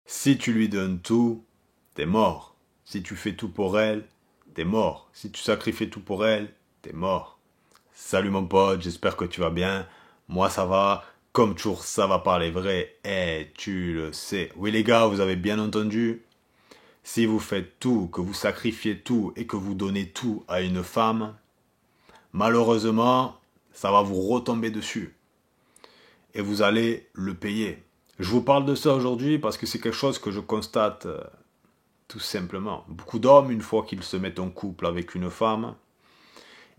Si tu lui donnes tout, t'es mort. Si tu fais tout pour elle, t'es mort. Si tu sacrifies tout pour elle, t'es mort. Salut mon pote, j'espère que tu vas bien. Moi ça va. Comme toujours, ça va parler vrai. Et tu le sais. Oui les gars, vous avez bien entendu. Si vous faites tout, que vous sacrifiez tout et que vous donnez tout à une femme, malheureusement, ça va vous retomber dessus. Et vous allez le payer. Je vous parle de ça aujourd'hui parce que c'est quelque chose que je constate tout simplement. Beaucoup d'hommes, une fois qu'ils se mettent en couple avec une femme,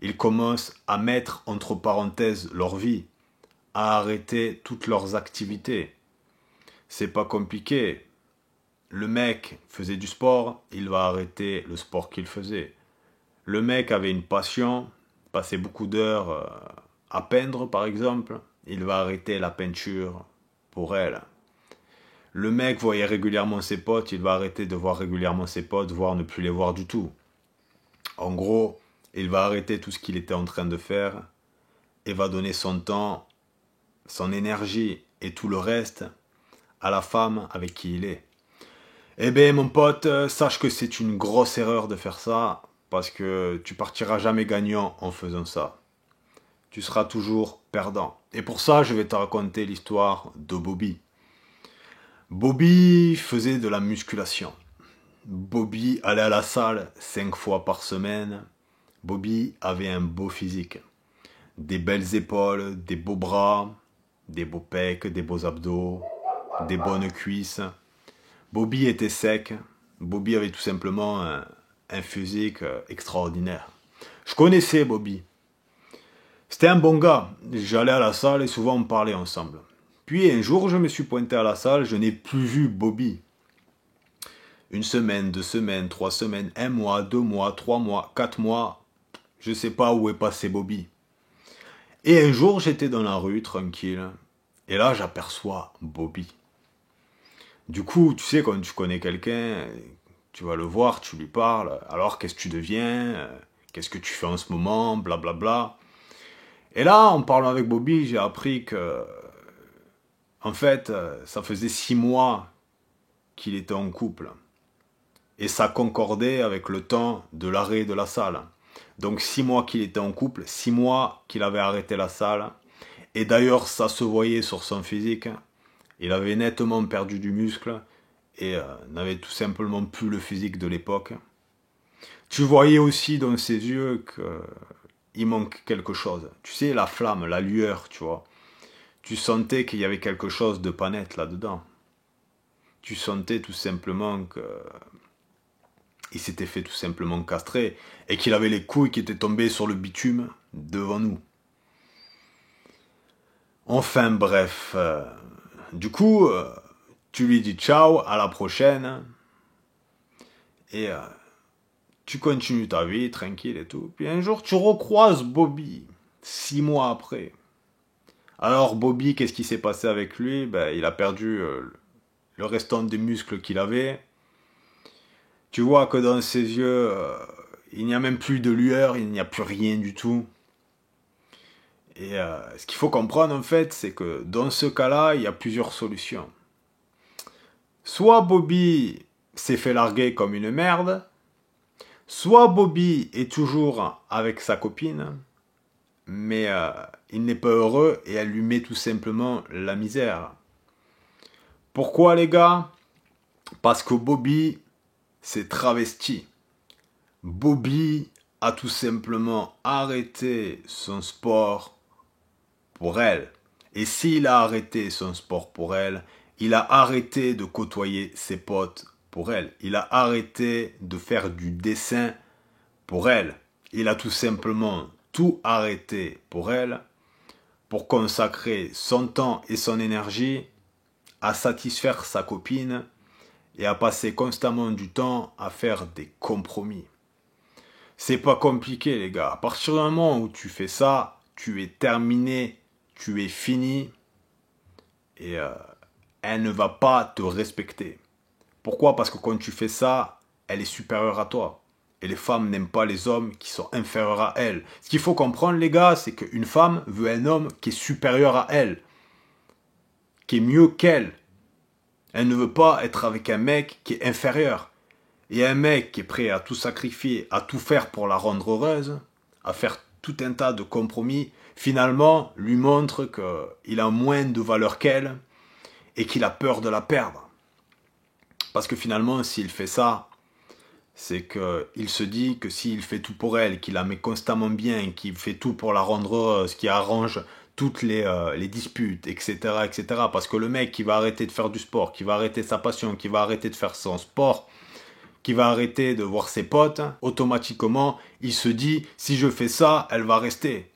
ils commencent à mettre entre parenthèses leur vie, à arrêter toutes leurs activités. C'est pas compliqué. Le mec faisait du sport, il va arrêter le sport qu'il faisait. Le mec avait une passion, passait beaucoup d'heures à peindre par exemple, il va arrêter la peinture pour elle. Le mec voyait régulièrement ses potes, il va arrêter de voir régulièrement ses potes, voire ne plus les voir du tout. En gros, il va arrêter tout ce qu'il était en train de faire et va donner son temps, son énergie et tout le reste à la femme avec qui il est. Eh bien mon pote, sache que c'est une grosse erreur de faire ça parce que tu partiras jamais gagnant en faisant ça. Tu seras toujours perdant. Et pour ça, je vais te raconter l'histoire de Bobby. Bobby faisait de la musculation. Bobby allait à la salle 5 fois par semaine. Bobby avait un beau physique. Des belles épaules, des beaux bras, des beaux pecs, des beaux abdos, des bonnes cuisses. Bobby était sec. Bobby avait tout simplement un physique extraordinaire. Je connaissais Bobby. C'était un bon gars. J'allais à la salle et souvent on parlait ensemble. Puis un jour, je me suis pointé à la salle, je n'ai plus vu Bobby. 1 semaine, 2 semaines, 3 semaines, 1 mois, 2 mois, 3 mois, 4 mois, je ne sais pas où est passé Bobby. Et un jour, j'étais dans la rue, tranquille, et là, j'aperçois Bobby. Du coup, tu sais, quand tu connais quelqu'un, tu vas le voir, tu lui parles, alors qu'est-ce que tu deviens, qu'est-ce que tu fais en ce moment, blablabla. Et là, en parlant avec Bobby, j'ai appris que, en fait, ça faisait 6 mois qu'il était en couple. Et ça concordait avec le temps de l'arrêt de la salle. Donc 6 mois qu'il était en couple, 6 mois qu'il avait arrêté la salle. Et d'ailleurs, ça se voyait sur son physique. Il avait nettement perdu du muscle et n'avait tout simplement plus le physique de l'époque. Tu voyais aussi dans ses yeux qu'il manque quelque chose. Tu sais, la flamme, la lueur, tu vois. Tu sentais qu'il y avait quelque chose de pas net là-dedans. Tu sentais tout simplement que il s'était fait tout simplement castrer et qu'il avait les couilles qui étaient tombées sur le bitume devant nous. Enfin bref, du coup, tu lui dis ciao, à la prochaine, et tu continues ta vie tranquille et tout. Puis un jour, tu recroises Bobby, 6 mois après. Alors Bobby, qu'est-ce qui s'est passé avec lui? Ben, il a perdu le restant des muscles qu'il avait. Tu vois que dans ses yeux, il n'y a même plus de lueur, il n'y a plus rien du tout. Et ce qu'il faut comprendre en fait, c'est que dans ce cas-là, il y a plusieurs solutions. Soit Bobby s'est fait larguer comme une merde, soit Bobby est toujours avec sa copine, mais il n'est pas heureux et elle lui met tout simplement la misère. Pourquoi les gars? Parce que Bobby s'est travesti. Bobby a tout simplement arrêté son sport pour elle. Et s'il a arrêté son sport pour elle, il a arrêté de côtoyer ses potes pour elle. Il a arrêté de faire du dessin pour elle. Il a tout simplement tout arrêté pour elle, pour consacrer son temps et son énergie à satisfaire sa copine et à passer constamment du temps à faire des compromis. C'est pas compliqué les gars. À partir du moment où tu fais ça, tu es terminé, tu es fini et elle ne va pas te respecter. Pourquoi? Parce que quand tu fais ça, elle est supérieure à toi. Et les femmes n'aiment pas les hommes qui sont inférieurs à elles. Ce qu'il faut comprendre les gars, c'est qu'une femme veut un homme qui est supérieur à elle, qui est mieux qu'elle. Elle ne veut pas être avec un mec qui est inférieur. Et un mec qui est prêt à tout sacrifier, à tout faire pour la rendre heureuse, à faire tout un tas de compromis, finalement lui montre qu'il a moins de valeur qu'elle et qu'il a peur de la perdre. Parce que finalement, s'il fait ça, c'est qu'il se dit que s'il fait tout pour elle, qu'il la met constamment bien, qu'il fait tout pour la rendre heureuse, qu'il arrange toutes les disputes, etc., etc. Parce que le mec qui va arrêter de faire du sport, qui va arrêter sa passion, qui va arrêter de faire son sport, qui va arrêter de voir ses potes, automatiquement, il se dit, si je fais ça, elle va rester.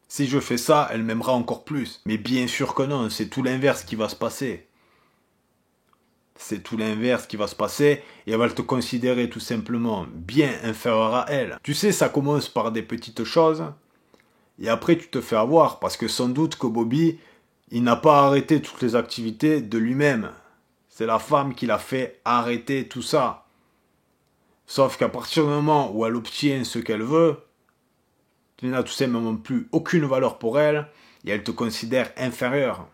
Si je fais ça, elle m'aimera encore plus. Mais bien sûr que non, c'est tout l'inverse qui va se passer. C'est tout l'inverse qui va se passer et elle va te considérer tout simplement bien inférieur à elle. Tu sais, ça commence par des petites choses et après tu te fais avoir parce que sans doute que Bobby, il n'a pas arrêté toutes les activités de lui-même. C'est la femme qui l'a fait arrêter tout ça. Sauf qu'à partir du moment où elle obtient ce qu'elle veut, tu n'as tout simplement plus aucune valeur pour elle et elle te considère inférieur.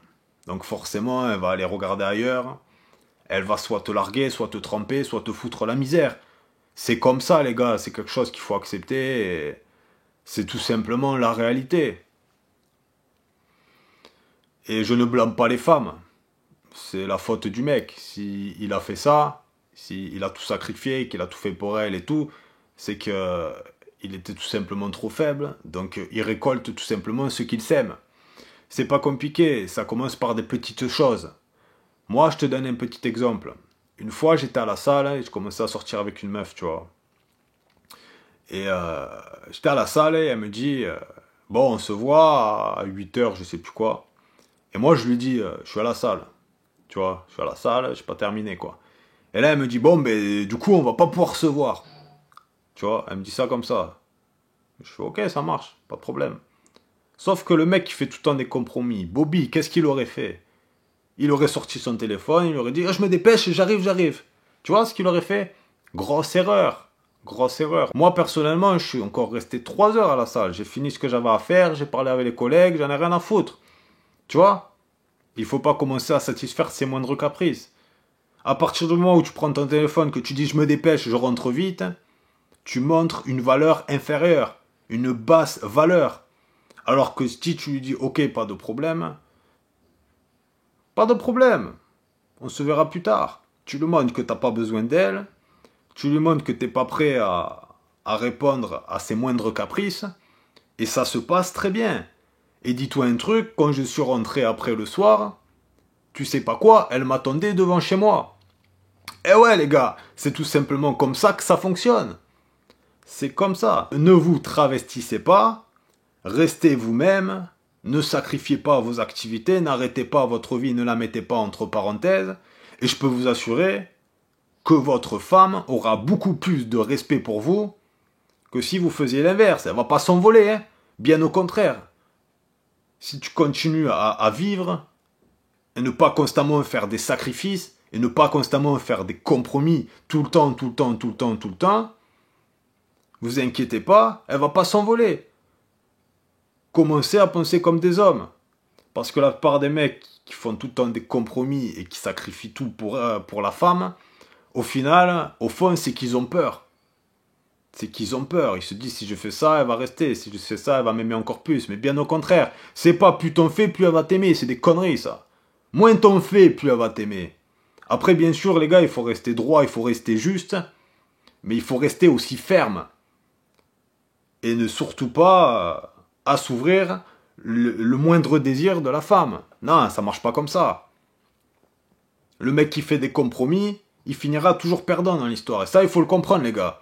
Donc forcément, elle va aller regarder ailleurs. Elle va soit te larguer, soit te tremper, soit te foutre la misère. C'est comme ça, les gars. C'est quelque chose qu'il faut accepter. Et c'est tout simplement la réalité. Et je ne blâme pas les femmes. C'est la faute du mec. S'il a fait ça, s'il a tout sacrifié, qu'il a tout fait pour elle et tout, c'est qu'il était tout simplement trop faible. Donc il récolte tout simplement ce qu'il sème. C'est pas compliqué. Ça commence par des petites choses. Moi, je te donne un petit exemple. Une fois, j'étais à la salle et je commençais à sortir avec une meuf, tu vois. Et j'étais à la salle et elle me dit, bon, on se voit à 8h, je sais plus quoi. Et moi, je lui dis, je suis à la salle. Tu vois, je suis à la salle, j'ai pas terminé, quoi. Et là, elle me dit, bon, ben, du coup, on va pas pouvoir se voir. Tu vois, elle me dit ça comme ça. Je fais, ok, ça marche, pas de problème. Sauf que le mec qui fait tout le temps des compromis, Bobby, qu'est-ce qu'il aurait fait? Il aurait sorti son téléphone, il aurait dit je me dépêche, j'arrive. Tu vois ce qu'il aurait fait? Grosse erreur. Grosse erreur. Moi, personnellement, je suis encore resté 3 heures à la salle. J'ai fini ce que j'avais à faire, j'ai parlé avec les collègues, j'en ai rien à foutre. Tu vois? Il faut pas commencer à satisfaire ses moindres caprices. À partir du moment où tu prends ton téléphone, que tu dis je me dépêche, je rentre vite, tu montres une valeur inférieure, une basse valeur. Alors que si tu lui dis ok, pas de problème, pas de problème. On se verra plus tard. Tu lui montres que tu n'as pas besoin d'elle. Tu lui montres que tu n'es pas prêt à répondre à ses moindres caprices. Et ça se passe très bien. Et dis-toi un truc, quand je suis rentré après le soir, tu sais pas quoi, elle m'attendait devant chez moi. Eh ouais les gars, c'est tout simplement comme ça que ça fonctionne. C'est comme ça. Ne vous travestissez pas. Restez vous-même. Ne sacrifiez pas vos activités, n'arrêtez pas votre vie, ne la mettez pas entre parenthèses. Et je peux vous assurer que votre femme aura beaucoup plus de respect pour vous que si vous faisiez l'inverse. Elle ne va pas s'envoler, hein. Bien au contraire. Si tu continues à vivre et ne pas constamment faire des sacrifices et ne pas constamment faire des compromis tout le temps, vous inquiétez pas, elle ne va pas s'envoler. Commencez à penser comme des hommes. Parce que la plupart des mecs qui font tout le temps des compromis et qui sacrifient tout pour la femme, au final, au fond, c'est qu'ils ont peur. C'est qu'ils ont peur. Ils se disent, si je fais ça, elle va rester. Si je fais ça, elle va m'aimer encore plus. Mais bien au contraire, c'est pas plus t'en fais, plus elle va t'aimer. C'est des conneries, ça. Moins t'en fais, plus elle va t'aimer. Après, bien sûr, les gars, il faut rester droit, il faut rester juste. Mais il faut rester aussi ferme. Et ne surtout pas assouvrir le moindre désir de la femme. Non, ça marche pas comme ça. Le mec qui fait des compromis, il finira toujours perdant dans l'histoire. Et ça, il faut le comprendre, les gars.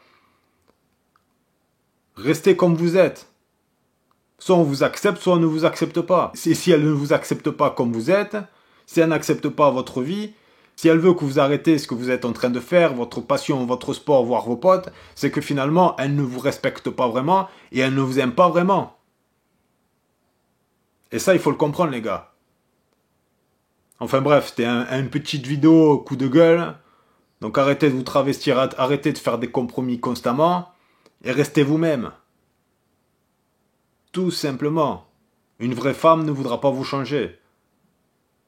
Restez comme vous êtes. Soit on vous accepte, soit on ne vous accepte pas. Et si elle ne vous accepte pas comme vous êtes, si elle n'accepte pas votre vie, si elle veut que vous arrêtez ce que vous êtes en train de faire, votre passion, votre sport, voire vos potes, c'est que finalement, elle ne vous respecte pas vraiment et elle ne vous aime pas vraiment. Et ça, il faut le comprendre, les gars. Enfin bref, c'était une petite vidéo coup de gueule. Donc arrêtez de vous travestir, arrêtez de faire des compromis constamment. Et restez vous-même. Tout simplement. Une vraie femme ne voudra pas vous changer.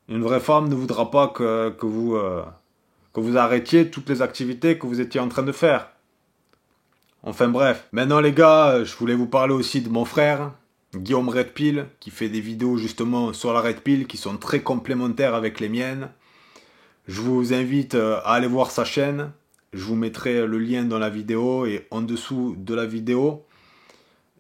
Une vraie femme ne voudra pas que vous arrêtiez toutes les activités que vous étiez en train de faire. Enfin bref. Maintenant les gars, je voulais vous parler aussi de mon frère, Guillaume Redpill, qui fait des vidéos justement sur la Redpill qui sont très complémentaires avec les miennes. Je vous invite à aller voir sa chaîne. Je vous mettrai le lien dans la vidéo et en dessous de la vidéo.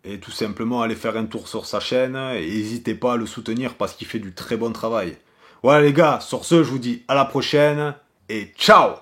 Et tout simplement aller faire un tour sur sa chaîne. Et n'hésitez pas à le soutenir parce qu'il fait du très bon travail. Voilà les gars, sur ce, je vous dis à la prochaine et ciao!